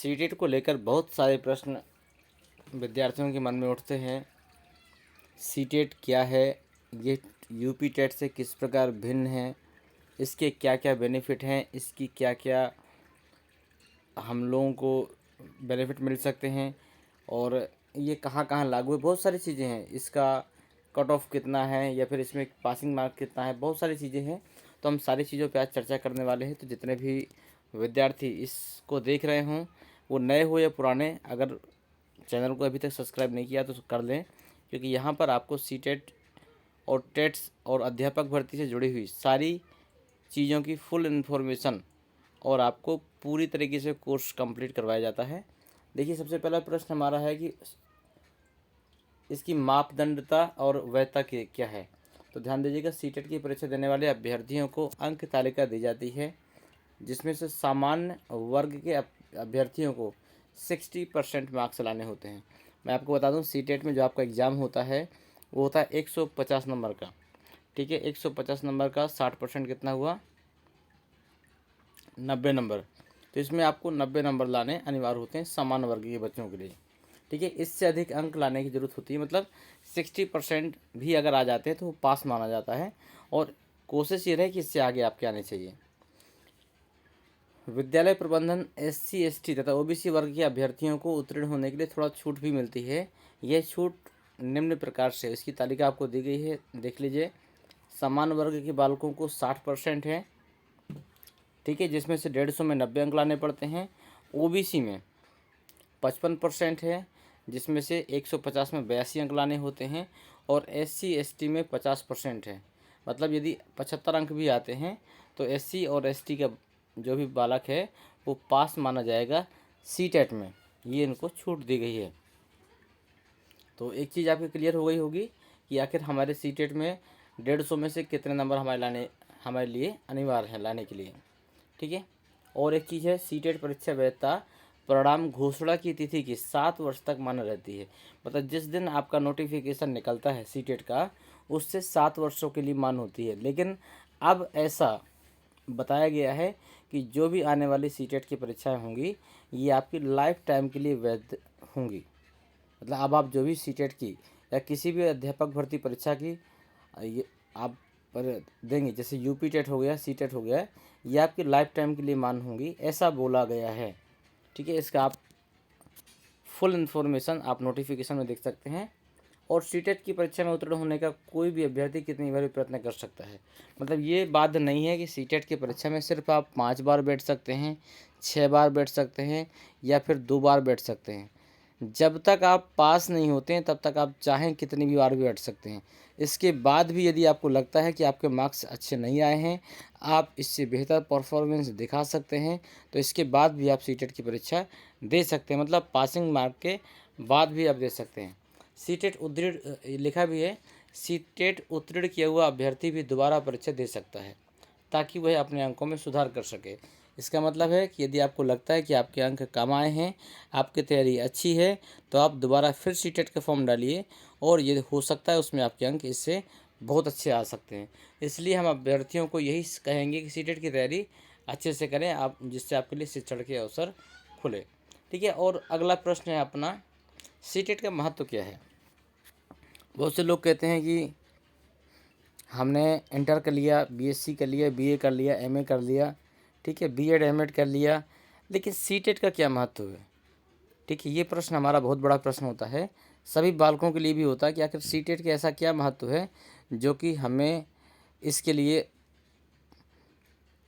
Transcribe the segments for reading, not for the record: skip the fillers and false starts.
CTET को लेकर बहुत सारे प्रश्न विद्यार्थियों के मन में उठते हैं। सीटेट क्या है, ये यूपी टेट से किस प्रकार भिन्न है, इसके क्या क्या बेनिफिट हैं, इसकी क्या क्या हम लोगों को बेनिफिट मिल सकते हैं और ये कहाँ कहाँ लागू है। बहुत सारी चीज़ें हैं, इसका कट ऑफ कितना है या फिर इसमें पासिंग मार्क कितना है, बहुत सारी चीज़ें हैं। तो हम सारी चीज़ों पे आज चर्चा करने वाले हैं। तो जितने भी विद्यार्थी इसको देख रहे हों, वो नए हो या पुराने, अगर चैनल को अभी तक सब्सक्राइब नहीं किया तो कर लें, क्योंकि यहाँ पर आपको सीटेट और टेट्स और अध्यापक भर्ती से जुड़ी हुई सारी चीज़ों की फुल इन्फॉर्मेशन और आपको पूरी तरीके से कोर्स कंप्लीट करवाया जाता है। देखिए, सबसे पहला प्रश्न हमारा है कि इसकी मापदंडता और वैधता क्या है। तो ध्यान दीजिएगा, सीटेट की परीक्षा देने वाले अभ्यर्थियों को अंक तालिका दी जाती है, जिसमें से सामान्य वर्ग के अभ्यर्थियों को 60% मार्क्स लाने होते हैं। मैं आपको बता दूं, सीटेट में जो आपका एग्ज़ाम होता है वो होता है 150 नंबर का। ठीक है, 150 नंबर का 60% कितना हुआ, 90 नंबर। तो इसमें आपको 90 नंबर लाने अनिवार्य होते हैं सामान्य वर्ग के बच्चों के लिए। ठीक है, इससे अधिक अंक लाने की ज़रूरत होती है, मतलब 60% भी अगर आ जाते हैं तो वो पास माना जाता है और कोशिश ये रहे कि इससे आगे आपके आने चाहिए। विद्यालय प्रबंधन SC ST तथा OBC वर्ग के अभ्यर्थियों को उत्तीर्ण होने के लिए थोड़ा छूट भी मिलती है। यह छूट निम्न प्रकार से, इसकी तालिका आपको दी गई है, देख लीजिए। सामान्य वर्ग के बालकों को 60% है, ठीक है, जिसमें से 150 में 90 अंक लाने पड़ते हैं। OBC में 55% है, जिसमें से 150 में 82 अंक लाने होते हैं। और SC ST में 50% है, मतलब यदि 75 अंक भी आते हैं तो SC और ST का जो भी बालक है वो पास माना जाएगा सीटेट में। ये इनको छूट दी गई है। तो एक चीज़ आपकी क्लियर हो गई होगी कि आखिर हमारे सीटेट में 150 में से कितने नंबर हमारे लिए अनिवार्य हैं लाने के लिए। ठीक है, और एक चीज़ है, सीटेट परीक्षा वैधता परिणाम घोषणा की तिथि की 7 वर्ष तक मान्य रहती है। मतलब जिस दिन आपका नोटिफिकेशन निकलता है सीटेट का, उससे 7 वर्षों के लिए मान्य होती है। लेकिन अब ऐसा बताया गया है कि जो भी आने वाली सीटेट की परीक्षाएं होंगी, ये आपकी लाइफ टाइम के लिए वैध होंगी। मतलब अब आप जो भी सीटेट की या किसी भी अध्यापक भर्ती परीक्षा की ये आप पर देंगे, जैसे यूपी टेट हो गया, सीटेट हो गया, ये आपकी लाइफ टाइम के लिए मान्य होंगी, ऐसा बोला गया है। ठीक है, इसका आप फुल इन्फॉर्मेशन आप नोटिफिकेशन में देख सकते हैं। और सीटेट की परीक्षा में उत्तीर्ण होने का कोई भी अभ्यर्थी कितनी बार भी प्रयत्न कर सकता है। मतलब ये बात नहीं है कि सीटेट की परीक्षा में सिर्फ आप 5 बार बैठ सकते हैं, 6 बार बैठ सकते हैं या फिर 2 बार बैठ सकते हैं। जब तक आप पास नहीं होते हैं तब तक आप चाहें कितनी भी बार भी बैठ सकते हैं। इसके बाद भी यदि आपको लगता है कि आपके मार्क्स अच्छे नहीं आए हैं, आप इससे बेहतर परफॉर्मेंस दिखा सकते हैं, तो इसके बाद भी आप सीटेट की परीक्षा दे सकते हैं। मतलब पासिंग मार्क के बाद भी आप दे सकते हैं। सीटेट उत्तीर्ण लिखा भी है, सीटेट उत्तीर्ण किया हुआ अभ्यर्थी भी दोबारा परीक्षा दे सकता है, ताकि वह अपने अंकों में सुधार कर सके। इसका मतलब है कि यदि आपको लगता है कि आपके अंक कम आए हैं, आपकी तैयारी अच्छी है, तो आप दोबारा फिर सीटेट का फॉर्म डालिए और ये हो सकता है उसमें आपके अंक इससे बहुत अच्छे आ सकते हैं। इसलिए हम अभ्यर्थियों को यही कहेंगे कि सीटेट की तैयारी अच्छे से करें आप, जिससे आपके लिए शिक्षण के अवसर खुले। ठीक है, और अगला प्रश्न है अपना, सीटेट का महत्व क्या है। बहुत से लोग कहते हैं कि हमने इंटर कर लिया, BSc कर लिया, BA कर लिया, MA कर लिया, ठीक है, B.Ed M.Ed कर लिया, लेकिन सीटेट का क्या महत्व है। ठीक है, ये प्रश्न हमारा बहुत बड़ा प्रश्न होता है, सभी बालकों के लिए भी होता है कि आखिर सीटेट का ऐसा क्या महत्व है जो कि हमें इसके लिए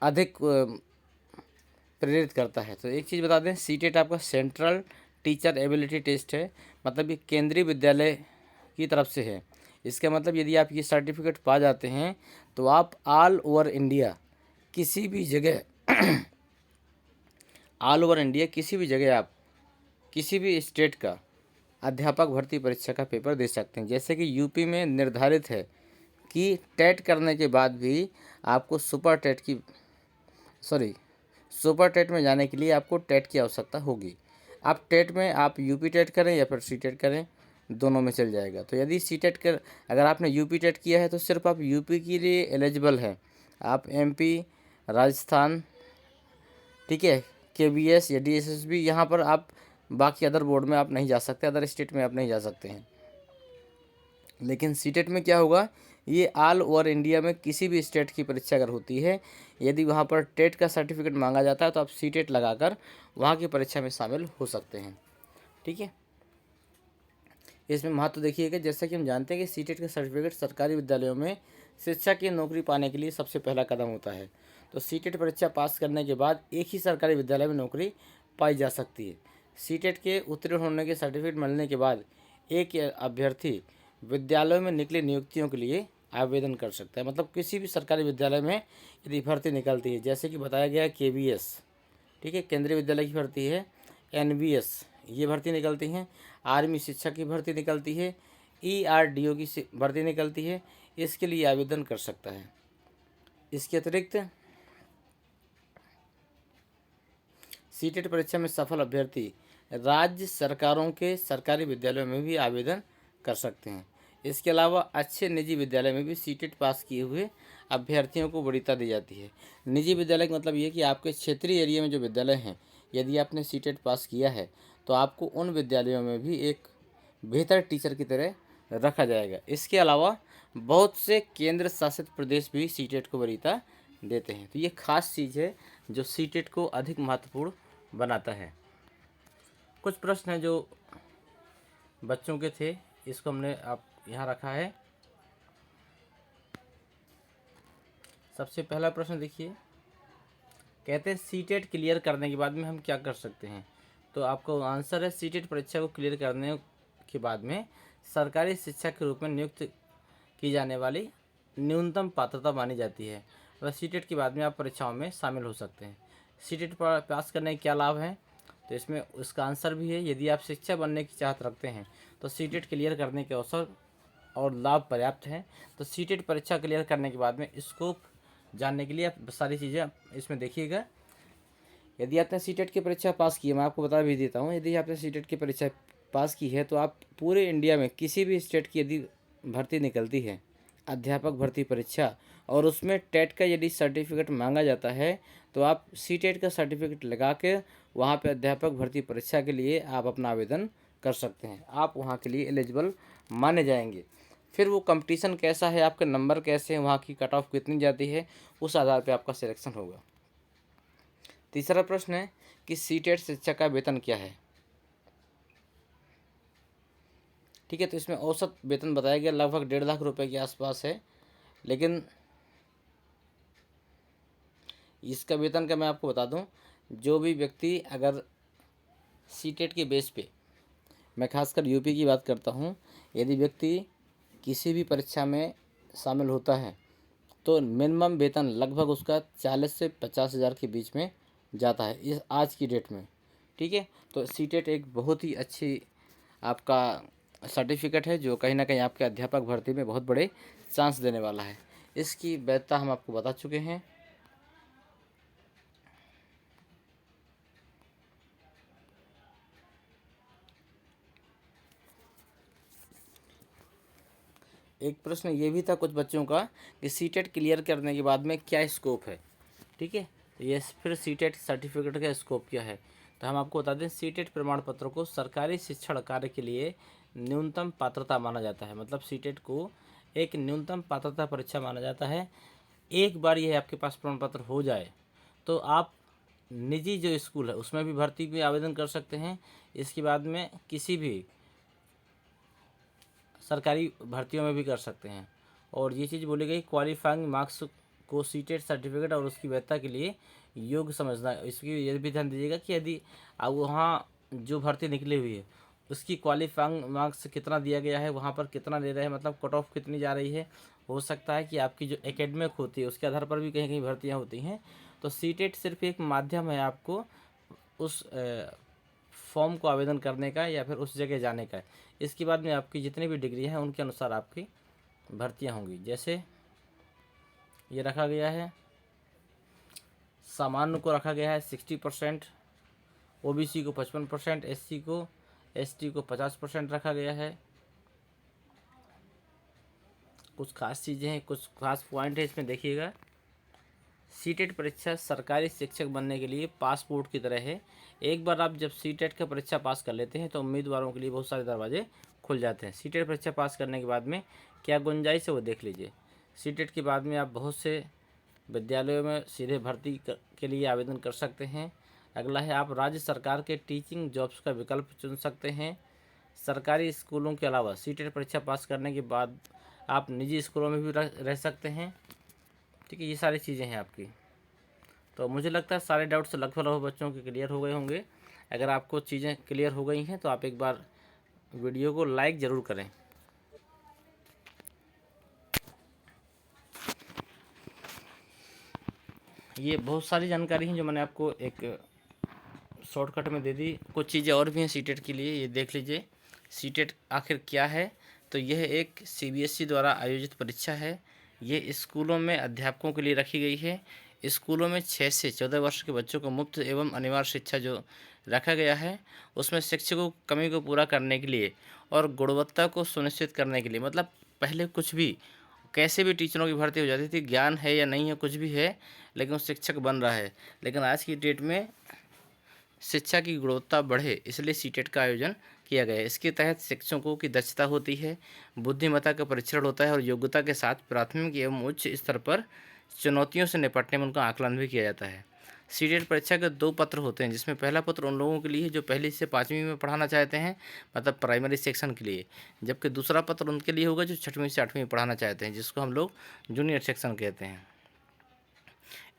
अधिक प्रेरित करता है। तो एक चीज़ बता दें, सीटेट आपका सेंट्रल टीचर एबिलिटी टेस्ट है, मतलब ये केंद्रीय विद्यालय की तरफ से है। इसका मतलब यदि आप ये सर्टिफिकेट पा जाते हैं तो आप ऑल ओवर इंडिया किसी भी जगह ऑल ओवर इंडिया किसी भी जगह आप किसी भी स्टेट का अध्यापक भर्ती परीक्षा का पेपर दे सकते हैं। जैसे कि यूपी में निर्धारित है कि टेट करने के बाद भी आपको सुपर टेट में जाने के लिए आपको टेट की आवश्यकता होगी। आप टेट में आप यूपी टेट करें या फिर सी टेट करें, दोनों में चल जाएगा। तो यदि सी टेट कर अगर आपने यूपी टेट किया है तो सिर्फ आप यूपी के लिए एलिजिबल हैं, आप MP, राजस्थान, ठीक है, KVS या DSSB, यहाँ पर आप बाकी अदर बोर्ड में आप नहीं जा सकते, अदर स्टेट में आप नहीं जा सकते हैं। लेकिन सीटेट में क्या होगा, ये ऑल ओवर इंडिया में किसी भी स्टेट की परीक्षा अगर होती है, यदि वहाँ पर टेट का सर्टिफिकेट मांगा जाता है तो आप सीटेट लगाकर वहाँ की परीक्षा में शामिल हो सकते हैं। ठीक है, इसमें महत्व देखिएगा, जैसा कि हम जानते हैं कि सीटेट का सर्टिफिकेट सरकारी विद्यालयों में शिक्षा की नौकरी पाने के लिए सबसे पहला कदम होता है। तो सीटेट परीक्षा पास करने के बाद एक ही सरकारी विद्यालय में नौकरी पाई जा सकती है। सीटेट के उत्तीर्ण होने के सर्टिफिकेट मिलने के बाद एक अभ्यर्थी विद्यालयों में निकली नियुक्तियों के लिए आवेदन कर सकता है। मतलब किसी भी सरकारी विद्यालय में यदि भर्ती निकलती है, जैसे कि बताया गया KVS, ठीक है, केंद्रीय विद्यालय की भर्ती है, NVS ये भर्ती निकलती हैं, आर्मी शिक्षक की भर्ती निकलती है, ERDO की भर्ती निकलती है, इसके लिए आवेदन कर सकता है। इसके अतिरिक्त सीटेट परीक्षा में सफल अभ्यर्थी राज्य सरकारों के सरकारी विद्यालयों में भी आवेदन कर सकते हैं। इसके अलावा अच्छे निजी विद्यालय में भी सीटेट पास किए हुए अभ्यर्थियों को वरीयता दी जाती है। निजी विद्यालय का मतलब ये कि आपके क्षेत्रीय एरिया में जो विद्यालय हैं, यदि आपने सीटेट पास किया है तो आपको उन विद्यालयों में भी एक बेहतर टीचर की तरह रखा जाएगा। इसके अलावा बहुत से केंद्र शासित प्रदेश भी सीटेट को वरीयता देते हैं। तो ये खास चीज़ है जो सीटेट को अधिक महत्वपूर्ण बनाता है। कुछ प्रश्न हैं जो बच्चों के थे, इसको हमने आप यहाँ रखा है। सबसे पहला प्रश्न देखिए, कहते हैं सीटेट क्लियर करने के बाद में हम क्या कर सकते हैं। तो आपको आंसर है, सीटेट परीक्षा को क्लियर करने के बाद में सरकारी शिक्षक के रूप में नियुक्त की जाने वाली न्यूनतम पात्रता मानी जाती है। और सीटेट के बाद में आप परीक्षाओं में शामिल हो सकते हैं। सीटेट पास करने के क्या लाभ हैं, तो इसमें उसका आंसर भी है, यदि आप शिक्षक बनने की चाहत रखते हैं तो सीटेट क्लियर करने के अवसर और लाभ पर्याप्त हैं। तो सीटेट परीक्षा क्लियर करने के बाद में स्कोप जानने के लिए आप सारी चीज़ें इसमें देखिएगा। यदि आपने सीटेट की परीक्षा पास की है, मैं आपको बता भी देता हूँ, यदि आपने सीटेट की परीक्षा पास की है तो आप पूरे इंडिया में किसी भी स्टेट की यदि भर्ती निकलती है, अध्यापक भर्ती परीक्षा, और उसमें टेट का यदि सर्टिफिकेट मांगा जाता है तो आप सीटेट का सर्टिफिकेट लगा के वहाँ पे अध्यापक भर्ती परीक्षा के लिए आप अपना आवेदन कर सकते हैं। आप वहाँ के लिए एलिजिबल माने जाएंगे। फिर वो कंपटीशन कैसा है, आपके नंबर कैसे हैं, वहाँ की कट ऑफ कितनी जाती है, उस आधार पर आपका सिलेक्शन होगा। तीसरा प्रश्न है कि सीटेट शिक्षक का वेतन क्या है। ठीक है, तो इसमें औसत वेतन बताया गया लगभग 1.5 लाख रुपए के आसपास है। लेकिन इसका वेतन का मैं आपको बता दूं, जो भी व्यक्ति अगर सीटेट के बेस पे, मैं खासकर यूपी की बात करता हूं, यदि व्यक्ति किसी भी परीक्षा में शामिल होता है तो मिनिमम वेतन लगभग उसका 40 से 50 हज़ार के बीच में जाता है इस आज की डेट में। ठीक है, तो सीटेट एक बहुत ही अच्छी आपका सर्टिफिकेट है जो कहीं ना कहीं आपके अध्यापक भर्ती में बहुत बड़े चांस देने वाला है। इसकी वैधता हम आपको बता चुके हैं। एक प्रश्न ये भी था कुछ बच्चों का कि सीटेट क्लियर करने के बाद में क्या स्कोप है। ठीक है, तो ये फिर सीटेट सर्टिफिकेट का स्कोप क्या है, तो हम आपको बता दें, सीटेट प्रमाण पत्र को सरकारी शिक्षण कार्य के लिए न्यूनतम पात्रता माना जाता है। मतलब सीटेट को एक न्यूनतम पात्रता परीक्षा माना जाता है। एक बार यह आपके पास प्रमाण पत्र हो जाए तो आप निजी जो स्कूल है उसमें भी भर्ती में आवेदन कर सकते हैं। इसके बाद में किसी भी सरकारी भर्तियों में भी कर सकते हैं। और ये चीज़ बोली गई, क्वालिफाइंग मार्क्स को सीटेट सर्टिफिकेट और उसकी वैधता के लिए योग्य समझना। इसकी ये भी ध्यान दीजिएगा कि यदि वहाँ जो भर्ती निकली हुई है उसकी क्वालिफाइंग मार्क्स कितना दिया गया है, वहाँ पर कितना ले रहे हैं, मतलब कट ऑफ कितनी जा रही है। हो सकता है कि आपकी जो एकेडमिक होती है उसके आधार पर भी कहीं कहीं भर्तियाँ होती हैं। तो सीटेट सिर्फ एक माध्यम है आपको उस फॉर्म को आवेदन करने का या फिर उस जगह जाने का। इसके बाद में आपकी जितनी भी डिग्री हैं उनके अनुसार आपकी भर्तियां होंगी। जैसे ये रखा गया है, सामान्य को रखा गया है 60%, OBC को 55%, SC को ST को 50% रखा गया है। कुछ खास चीज़ें हैं, कुछ खास पॉइंट है इसमें देखिएगा। सीटेट परीक्षा सरकारी शिक्षक बनने के लिए पासपोर्ट की तरह है। एक बार आप जब सीटेट की परीक्षा पास कर लेते हैं तो उम्मीदवारों के लिए बहुत सारे दरवाजे खुल जाते हैं। सीटेट परीक्षा पास करने के बाद में क्या गुंजाइश है वो देख लीजिए। सीटेट के बाद में आप बहुत से विद्यालयों में सीधे भर्ती के लिए आवेदन कर सकते हैं। अगला है, आप राज्य सरकार के टीचिंग जॉब्स का विकल्प चुन सकते हैं। सरकारी स्कूलों के अलावा सीटेट परीक्षा पास करने के बाद आप निजी स्कूलों में भी रह सकते हैं। ठीक है, ये सारी चीज़ें हैं आपकी। तो मुझे लगता है सारे डाउट्स लगभग बच्चों के क्लियर हो गए होंगे। अगर आपको चीज़ें क्लियर हो गई हैं तो आप एक बार वीडियो को लाइक ज़रूर करें। ये बहुत सारी जानकारी हैं जो मैंने आपको एक शॉर्टकट में दे दी। कुछ चीज़ें और भी हैं सीटेट के लिए, ये देख लीजिए। सीटेट आखिर क्या है? तो यह एक सीबीएसई द्वारा आयोजित परीक्षा है। ये स्कूलों में अध्यापकों के लिए रखी गई है। स्कूलों में 6 से 14 वर्ष के बच्चों को मुफ्त एवं अनिवार्य शिक्षा जो रखा गया है, उसमें शिक्षकों की कमी को पूरा करने के लिए और गुणवत्ता को सुनिश्चित करने के लिए, मतलब पहले कुछ भी कैसे भी टीचरों की भर्ती हो जाती थी, ज्ञान है या नहीं है कुछ भी है, लेकिन वो शिक्षक बन रहा है। लेकिन आज की डेट में शिक्षा की गुणवत्ता बढ़े, इसलिए सीटेट का आयोजन किया गया है। इसके तहत शिक्षकों की दक्षता होती है, बुद्धिमत्ता का परीक्षण होता है और योग्यता के साथ प्राथमिक एवं उच्च स्तर पर चुनौतियों से निपटने में उनका आकलन भी किया जाता है। सीटेट परीक्षा के 2 पत्र होते हैं, जिसमें पहला पत्र उन लोगों के लिए जो पहली से 5वीं में पढ़ाना चाहते हैं, मतलब प्राइमरी सेक्शन के लिए, जबकि दूसरा पत्र उनके लिए होगा जो 6वीं से 8वीं में पढ़ाना चाहते हैं, जिसको हम लोग जूनियर सेक्शन कहते हैं।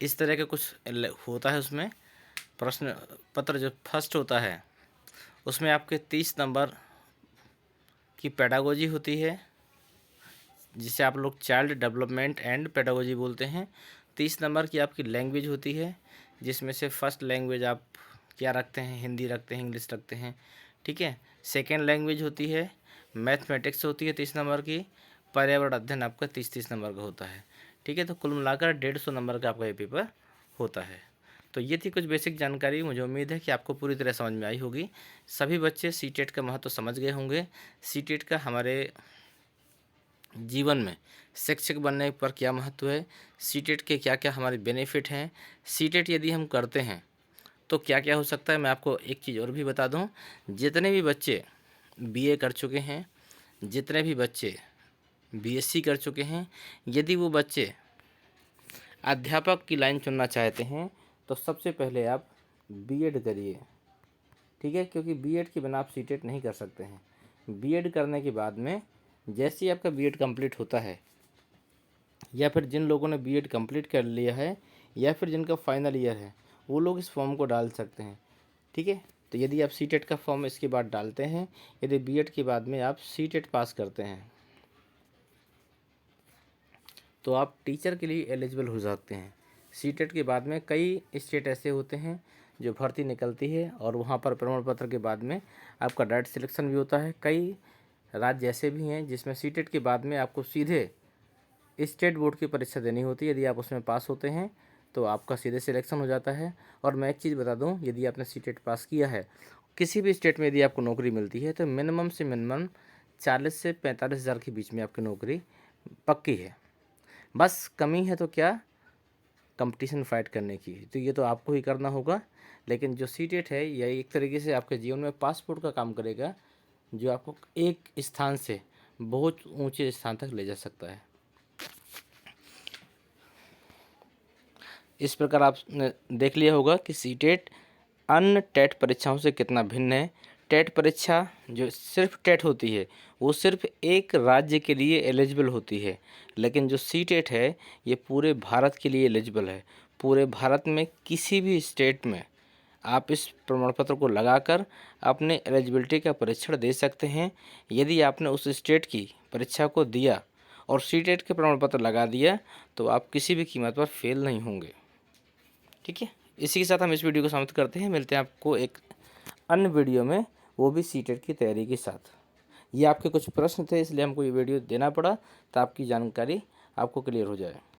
इस तरह के कुछ होता है उसमें प्रश्न पत्र। जो फर्स्ट होता है उसमें आपके 30 नंबर की पेडागोजी होती है, जिसे आप लोग चाइल्ड डेवलपमेंट एंड पेडागोजी बोलते हैं। 30 नंबर की आपकी लैंग्वेज होती है, जिसमें से फर्स्ट लैंग्वेज आप क्या रखते हैं, हिंदी रखते हैं, इंग्लिश रखते हैं। ठीक है, सेकेंड लैंग्वेज होती है मैथमेटिक्स होती है 30 नंबर की। पर्यावरण अध्ययन आपका 30 नंबर का होता है। ठीक है, तो कुल मिलाकर 150 नंबर का आपका ये पेपर होता है। तो ये थी कुछ बेसिक जानकारी। मुझे उम्मीद है कि आपको पूरी तरह समझ में आई होगी। सभी बच्चे सीटेट का महत्व समझ गए होंगे। सीटेट का हमारे जीवन में शिक्षक बनने पर क्या महत्व है, सीटेट के क्या क्या हमारे बेनिफिट हैं, सीटेट यदि हम करते हैं तो क्या क्या हो सकता है। मैं आपको एक चीज़ और भी बता दूं, जितने भी बच्चे बीए कर चुके हैं, जितने भी बच्चे बीएससी कर चुके हैं, यदि वो बच्चे अध्यापक की लाइन चुनना चाहते हैं तो सबसे पहले आप बीएड करिए। ठीक है, क्योंकि बीएड के बिना आप सीटेट नहीं कर सकते हैं। बीएड करने के बाद में जैसे ही आपका बीएड कंप्लीट होता है, या फिर जिन लोगों ने बीएड कंप्लीट कर लिया है या फिर जिनका फाइनल ईयर है, वो लोग इस फॉर्म को डाल सकते हैं। ठीक है, तो यदि आप सीटेट का फॉर्म इसके बाद डालते हैं, यदि बीएड के बाद में आप सीटेट पास करते हैं तो आप टीचर के लिए एलिजिबल हो सकते हैं। सीटेट के बाद में कई स्टेट ऐसे होते हैं जो भर्ती निकलती है और वहाँ पर प्रमाण पत्र के बाद में आपका डायरेक्ट सिलेक्शन भी होता है। कई राज्य ऐसे भी हैं जिसमें सीटेट के बाद में आपको सीधे स्टेट बोर्ड की परीक्षा देनी होती है। यदि आप उसमें पास होते हैं तो आपका सीधे सिलेक्शन हो जाता है। और मैं एक चीज़ बता दूं, यदि आपने सीटेट पास किया है, किसी भी स्टेट में यदि आपको नौकरी मिलती है तो मिनिमम से मिनिमम 40 से 45 हज़ार के बीच में आपकी नौकरी पक्की है। बस कमी है तो क्या, कंपटीशन फाइट करने की, तो ये तो आपको ही करना होगा। लेकिन जो सीटेट है यह एक तरीके से आपके जीवन में पासपोर्ट का काम करेगा, जो आपको एक स्थान से बहुत ऊंचे स्थान तक ले जा सकता है। इस प्रकार आपने देख लिया होगा कि सीटेट अन्य टेट परीक्षाओं से कितना भिन्न है। टेट परीक्षा जो सिर्फ टेट होती है वो सिर्फ एक राज्य के लिए एलिजिबल होती है, लेकिन जो सीटेट है ये पूरे भारत के लिए एलिजिबल है। पूरे भारत में किसी भी स्टेट में आप इस प्रमाण पत्र को लगाकर अपने एलिजिबिलिटी का परीक्षण दे सकते हैं। यदि आपने उस स्टेट की परीक्षा को दिया और सीटेट के प्रमाण पत्र लगा दिया तो आप किसी भी कीमत पर फेल नहीं होंगे। ठीक है, इसी के साथ हम इस वीडियो को समाप्त करते हैं। मिलते हैं आपको एक अन्य वीडियो में, वो भी सीटेट की तैयारी के साथ। ये आपके कुछ प्रश्न थे इसलिए हमको ये वीडियो देना पड़ा, तो आपकी जानकारी आपको क्लियर हो जाए।